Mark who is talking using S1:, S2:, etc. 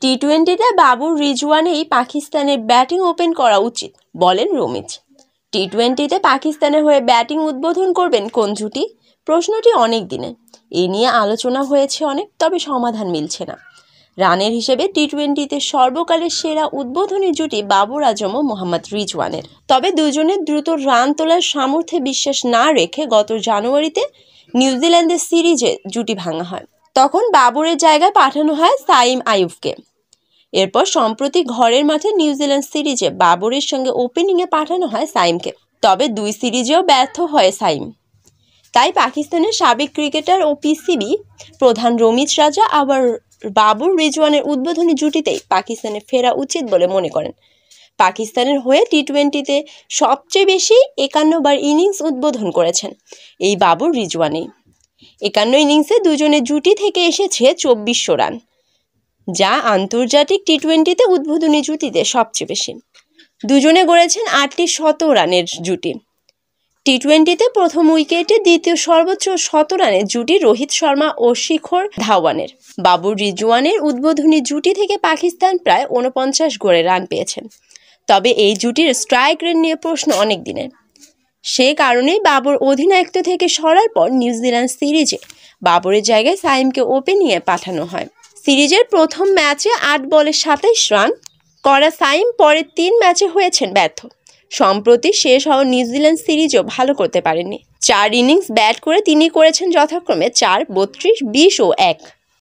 S1: টি-20তে বাবর রিজওয়ানেই পাকিস্তানের batting open করা উচিত বলেন রমিজ। টি-20তে পাকিস্তানের হয়ে ব্যাটিং উদ্বোধন করবেন কোন জুটি? প্রশ্নটি অনেক দিনের। এ নিয়ে আলোচনা হয়েছে অনেক, তবে সমাধান মিলছে না। রানের হিসেবে টি-20তে সর্বকালের সেরা উদ্বোধনী জুটি বাবর আজম ও মোহাম্মদ রিজওয়ানের। তবে দুজনের দ্রুত রান তোলার সামর্থ্যে বিশ্বাস না রেখে গত জানুয়ারিতে নিউজিল্যান্ডের সিরিজে জুটি ভাঙা হয়। তখন বাবরের জায়গায় পাঠানো হয় সাইম আইয়ুবকে। এরপর সম্প্রতি ঘরের মাঠে নিউজিল্যান্ড সিরিজে বাবরের সঙ্গে ওপেনিংয়ে পাঠানো হয় সাইমকে। তবে দুই সিরিজেও ব্যর্থ হয় সাইম। তাই পাকিস্তানের সাবেক ক্রিকেটার ও পিসিবি প্রধান রমিজ রাজা আবার বাবর রিজওয়ানের উদ্বোধনী জুটিতেই পাকিস্তানে ফেরা উচিত বলে মনে করেন। পাকিস্তানের হয়ে টি-20তে সবচেয়ে বেশি 51 বার ইনিংস উদ্বোধন করেছেন এই বাবর রিজওয়ানেই। 51 ইনিংসে দুজনের জুটি থেকে এসেছে 2400 রান, যা আন্তর্জাতিক টি-20তে উদ্বোধনী জুটিতে সবচেয়ে বেশি। দুজনে গড়েছেন 8টি 100 রানের জুটি। টি-20তে প্রথম উইকেটে দ্বিতীয় সর্বোচ্চ 100 রানের জুটি রোহিত শর্মা ও শিখর ধাওয়ানের। বাবর রিজওয়ানের উদ্বোধনী জুটি থেকে পাকিস্তান প্রায় 49 গড়ে রান পেয়েছেন। তবে এই জুটির স্ট্রাইক রেট নিয়ে প্রশ্ন অনেক দিনের। সে কারণেই বাবর অধিনায়কত্ব থেকে সরার পর নিউজিল্যান্ড সিরিজে বাবরের জায়গায় সাইমকে ওপেনিংয়ে পাঠানো হয়। সিরিজের প্রথম ম্যাচে 8 বলে 27 রান করা সাইম পরের 3 ম্যাচে হয়েছেন ব্যর্থ। সম্প্রতি শেষ হওয়া নিউজিল্যান্ড সিরিজও ভালো করতে পারেননি। 4 ইনিংস ব্যাট করে তিনি করেছেন যথাক্রমে 4, 32, 20 ও 1।